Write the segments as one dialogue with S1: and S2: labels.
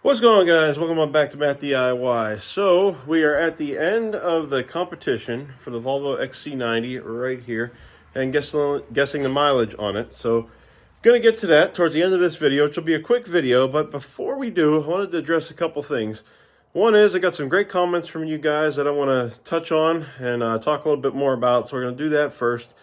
S1: What's going on, guys? Welcome on back to Matt DIY. So we are at the end of the competition for the Volvo XC90 right here, and guessing the mileage on it. So gonna get to that towards the end of this video, which will be a quick video. But before we do, I wanted to address a couple things. One is I got some great comments from you guys that I want to touch on and talk a little bit more about. So we're gonna do that first.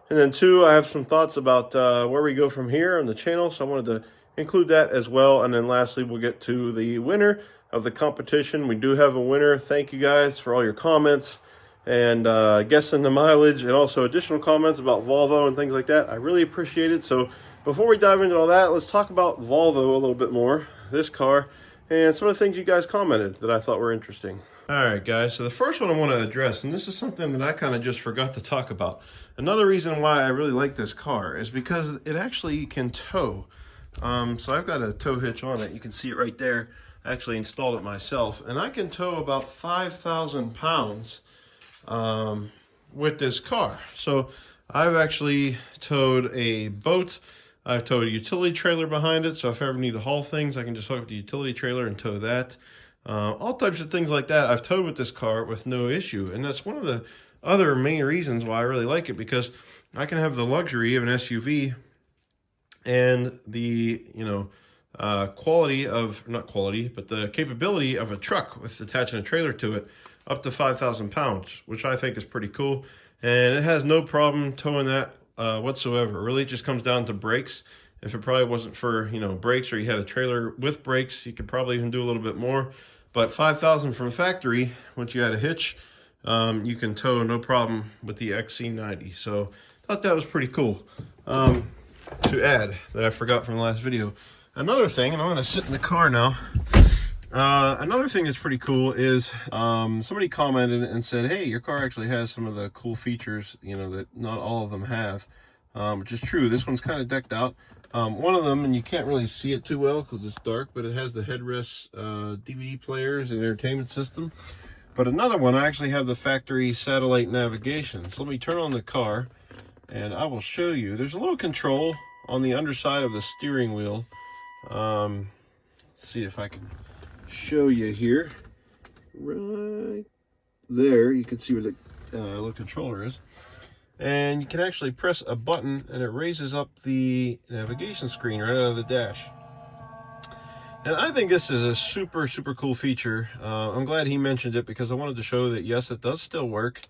S1: And then two, I have some thoughts about where we go from here on the channel. So I wanted to include that as well. And then lastly, we'll get to the winner of the competition. We do have a winner. Thank you guys for all your comments and guessing the mileage and also additional comments about Volvo and things like that. I really appreciate it. So before we dive into all that, let's talk about Volvo a little bit more, this car, and some of the things you guys commented that I thought were interesting. All right, guys, so the first one I want to address, and this is something that I kind of just forgot to talk about. Another reason why I really like this car is because it actually can tow. So I've got a tow hitch on it. You can see it right there. I actually installed it myself, and I can tow about 5,000 pounds with this car. So I've actually towed a boat. I've towed a utility trailer behind it, so if I ever need to haul things, I can just hook up the utility trailer and tow that. All types of things like that I've towed with this car with no issue, and that's one of the other main reasons why I really like it, because I can have the luxury of an SUV and the quality of, not quality, but the capability of a truck with attaching a trailer to it up to 5,000 pounds, which I think is pretty cool. And it has no problem towing that whatsoever. Really, it just comes down to brakes. If it probably wasn't for, brakes, or you had a trailer with brakes, you could probably even do a little bit more. But 5,000 from factory, once you had a hitch, you can tow no problem with the XC90. So I thought that was pretty cool. To add that I forgot from the last video. Another thing, and I'm going to sit in the car now. Another thing that's pretty cool is somebody commented and said, hey, your car actually has some of the cool features, that not all of them have, which is true. This one's kind of decked out. One of them, and you can't really see it too well because it's dark, but it has the headrest DVD players and entertainment system. But another one, I actually have the factory satellite navigation. So let me turn on the car and I will show you. There's a little control on the underside of the steering wheel. Let's see if I can show you here. Right there, you can see where the little controller is. And you can actually press a button and it raises up the navigation screen right out of the dash. And I think this is a super, super cool feature. I'm glad he mentioned it because I wanted to show that, yes, it does still work.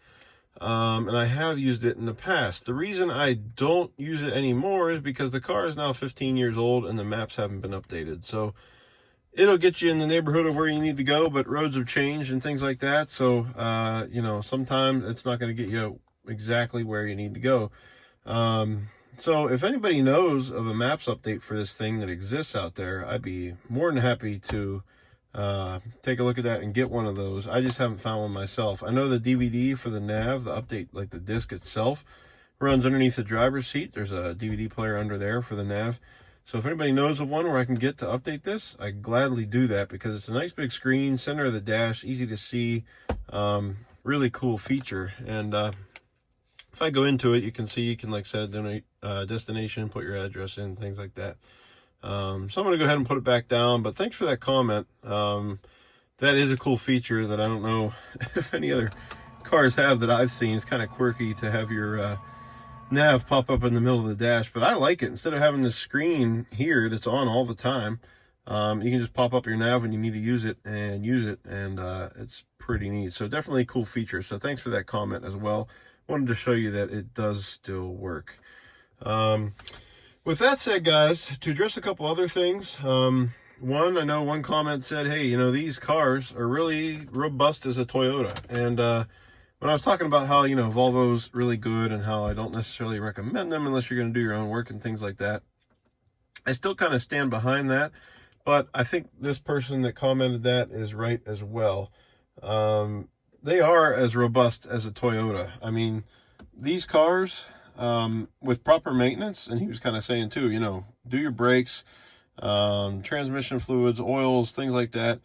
S1: And I have used it in the past. The reason I don't use it anymore is because the car is now 15 years old and the maps haven't been updated. So it'll get you in the neighborhood of where you need to go, but roads have changed and things like that. So, sometimes it's not going to get you exactly where you need to go. So if anybody knows of a maps update for this thing that exists out there, I'd be more than happy to take a look at that and get one of those. I just haven't found one myself. I know the DVD for the nav, the update, like the disc itself, runs underneath the driver's seat. There's a DVD player under there for the nav. So if anybody knows of one where I can get to update this, I gladly do that because it's a nice big screen, center of the dash, easy to see, really cool feature. And if I go into it, you can see you can set a destination, put your address in, things like that. So I'm going to go ahead and put it back down, but thanks for that comment. That is a cool feature that I don't know if any other cars have that I've seen. It's kind of quirky to have your nav pop up in the middle of the dash, but I like it. Instead of having this screen here that's on all the time, you can just pop up your nav when you need to use it, and it's pretty neat. So definitely a cool feature. So thanks for that comment as well. Wanted to show you that it does still work. With that said, guys, to address a couple other things, one, I know one comment said, hey, these cars are really robust as a Toyota. And when I was talking about how, Volvo's really good and how I don't necessarily recommend them unless you're going to do your own work and things like that, I still kind of stand behind that. But I think this person that commented that is right as well. They are as robust as a Toyota. I mean, these cars, with proper maintenance, and he was kind of saying too, do your brakes, transmission fluids, oils, things like that.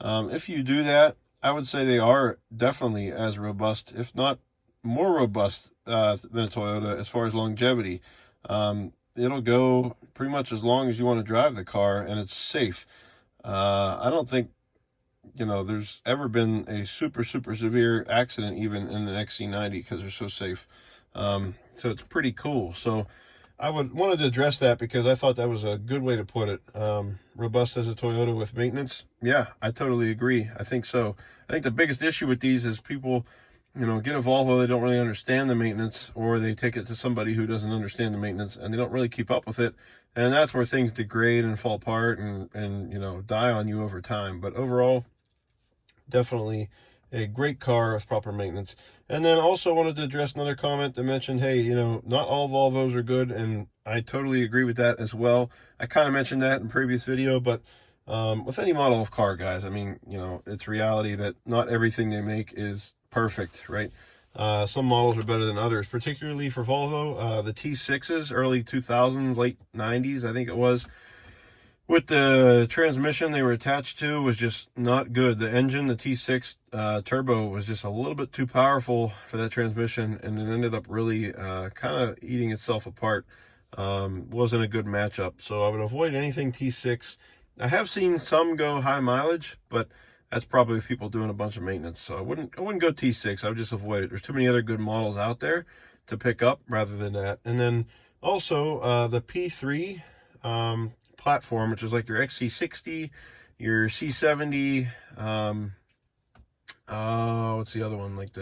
S1: If you do that, I would say they are definitely as robust, if not more robust than a Toyota as far as longevity. It'll go pretty much as long as you want to drive the car, and it's safe. I don't think, you know, there's ever been a super severe accident even in an XC90 because they're so safe. So it's pretty cool. So I wanted to address that because I thought that was a good way to put it. Robust as a Toyota with maintenance. Yeah, I totally agree. I think so. I think the biggest issue with these is people, you know, get a Volvo, they don't really understand the maintenance, or they take it to somebody who doesn't understand the maintenance and they don't really keep up with it. And that's where things degrade and fall apart and you know, die on you over time. But overall, definitely a great car with proper maintenance. And then also wanted to address another comment that mentioned, hey, you know, not all Volvos are good, and I totally agree with that as well. I kind of mentioned that in previous video, but with any model of car, guys, I mean, you know, it's reality that not everything they make is perfect, right? Some models are better than others, particularly for Volvo. The T6s, early 2000s, late 90s, I think it was, with the transmission they were attached to was just not good. The engine, the T6 turbo, was just a little bit too powerful for that transmission, and it ended up really kind of eating itself apart. Wasn't a good matchup, so I would avoid anything T6. I have seen some go high mileage, but that's probably with people doing a bunch of maintenance, so I wouldn't go T6. I would just avoid it. There's too many other good models out there to pick up rather than that. And then also the P3 platform, which is like your XC60, your C70, what's the other one, like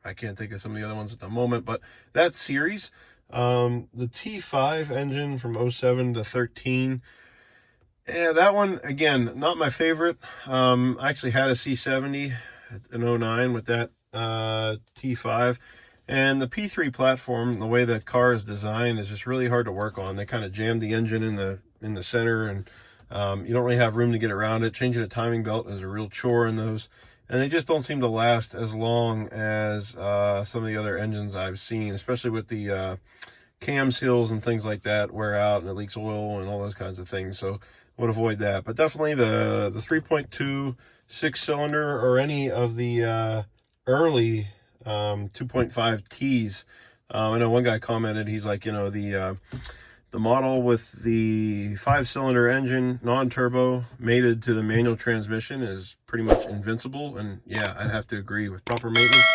S1: I can't think of some of the other ones at the moment, but that series, the T5 engine from 07 to 13, yeah, that one, again, not my favorite. I actually had a C70 in 09 with that T5. And the P3 platform, the way that car is designed, is just really hard to work on. They kind of jammed the engine in the center, and you don't really have room to get around it. Changing a timing belt is a real chore in those, and they just don't seem to last as long as some of the other engines I've seen, especially with the cam seals and things like that wear out and it leaks oil and all those kinds of things. So would avoid that. But definitely the 3.2 6-cylinder or any of the early 2.5 T's. I know one guy commented, he's like, you know, the model with the 5-cylinder engine, non-turbo, mated to the manual transmission is pretty much invincible. And yeah, I'd have to agree. With proper maintenance,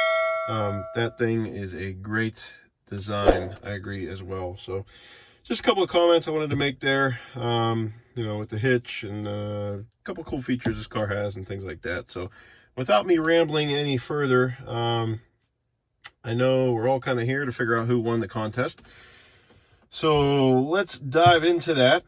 S1: that thing is a great design. I agree as well. So just a couple of comments I wanted to make there, you know, with the hitch and a couple cool features this car has and things like that. So without me rambling any further, I know we're all kind of here to figure out who won the contest. So let's dive into that,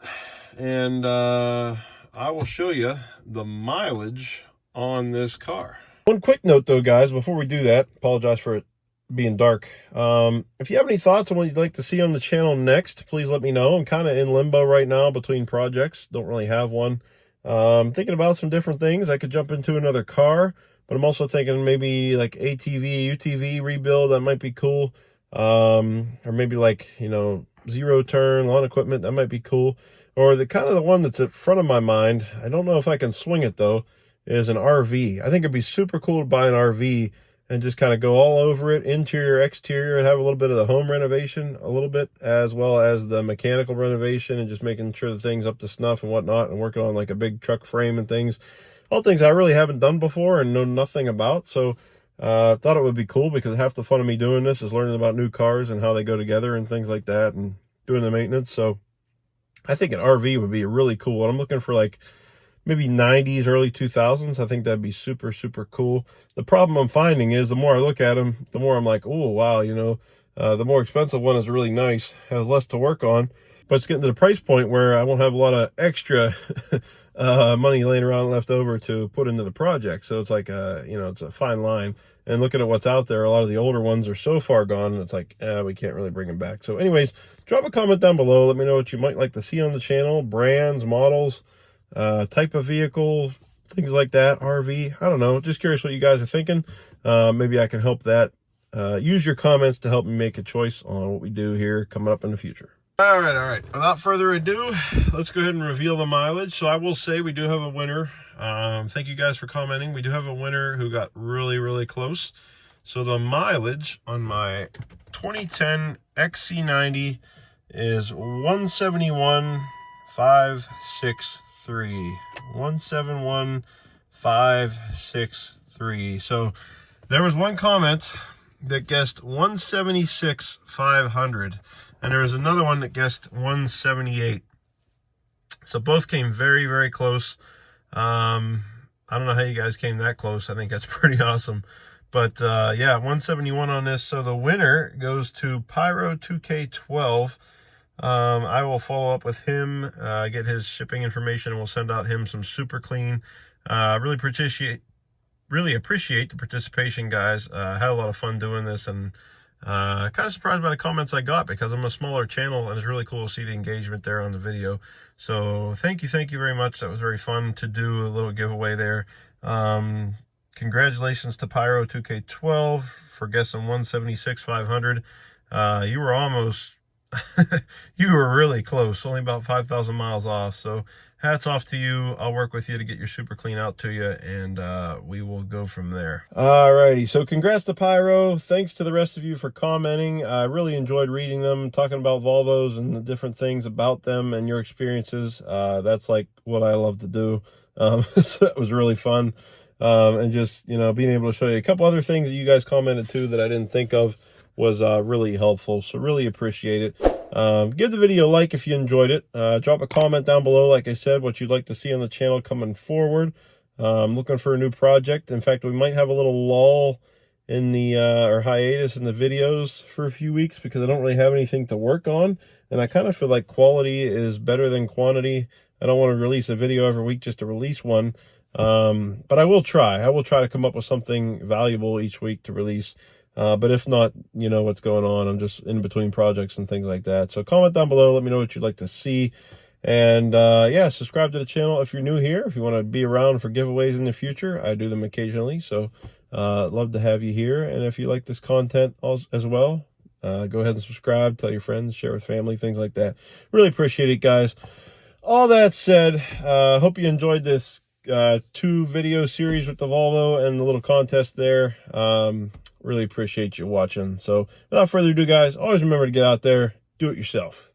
S1: and I will show you the mileage on this car. One quick note though, guys, before we do that, apologize for it being dark. If you have any thoughts on what you'd like to see on the channel next, please let me know. I'm kind of in limbo right now between projects. Don't really have one. Thinking about some different things. I could jump into another car, but I'm also thinking maybe like ATV, UTV rebuild. That might be cool. Or maybe like, you know, zero turn lawn equipment. That might be cool. Or the kind of the one that's at front of my mind, I don't know if I can swing it though, is an RV. I think it'd be super cool to buy an RV and just kind of go all over it, interior, exterior, and have a little bit of the home renovation, a little bit, as well as the mechanical renovation, and just making sure the thing's up to snuff and whatnot, and working on like a big truck frame and things. All things I really haven't done before and know nothing about. So thought it would be cool, because half the fun of me doing this is learning about new cars and how they go together and things like that, and doing the maintenance. So I think an RV would be really cool. And I'm looking for like maybe 90s, early 2000s. I think that'd be super cool. The problem I'm finding is the more I look at them, the more I'm like, oh, wow, you know, the more expensive one is really nice, has less to work on, but it's getting to the price point where I won't have a lot of extra money laying around left over to put into the project. So it's like, you know, it's a fine line. And looking at what's out there, a lot of the older ones are so far gone, and it's like, we can't really bring them back. So anyways, drop a comment down below. Let me know what you might like to see on the channel, brands, models, type of vehicle, things like that, RV. I don't know, just curious what you guys are thinking. Maybe I can help that. Use your comments to help me make a choice on what we do here coming up in the future. All right. Without further ado, let's go ahead and reveal the mileage. So I will say we do have a winner. Thank you guys for commenting. We do have a winner who got really close. So the mileage on my 2010 XC90 is 171,563. 563. 171563. So there was one comment that guessed 176,500, and there was another one that guessed 178. So both came very, very close. I don't know how you guys came that close. I think that's pretty awesome. But yeah, 171 on this. So the winner goes to Pyro 2K12. I will follow up with him, get his shipping information, and we'll send out him some super clean. Really appreciate the participation, guys. Had a lot of fun doing this, and kind of surprised by the comments I got, because I'm a smaller channel and it's really cool to see the engagement there on the video. So thank you very much. That was very fun to do a little giveaway there. Congratulations to Pyro 2K12 for guessing 176,500. You were almost you were really close, only about 5,000 miles off. So hats off to you. I'll work with you to get your super clean out to you, and we will go from there. Alrighty, so congrats to Pyro. Thanks to the rest of you for commenting. I really enjoyed reading them, talking about Volvos and the different things about them and your experiences. That's like what I love to do. So that was really fun. And just, you know, being able to show you a couple other things that you guys commented too that I didn't think of was really helpful. So really appreciate it. Give the video a like if you enjoyed it. Drop a comment down below, like I said, what you'd like to see on the channel coming forward. I'm looking for a new project. In fact, we might have a little lull in the or hiatus in the videos for a few weeks, because I don't really have anything to work on, and I kind of feel like quality is better than quantity. I don't want to release a video every week just to release one. But I will try to come up with something valuable each week to release. But if not, you know what's going on. I'm just in between projects and things like that. So comment down below, let me know what you'd like to see. And yeah, subscribe to the channel if you're new here. If you want to be around for giveaways in the future, I do them occasionally. So love to have you here. And if you like this content as well, go ahead and subscribe, tell your friends, share with family, things like that. Really appreciate it, guys. All that said, hope you enjoyed this 2 video series with the Volvo and the little contest there. Really appreciate you watching. So without further ado, guys, always remember to get out there, do it yourself.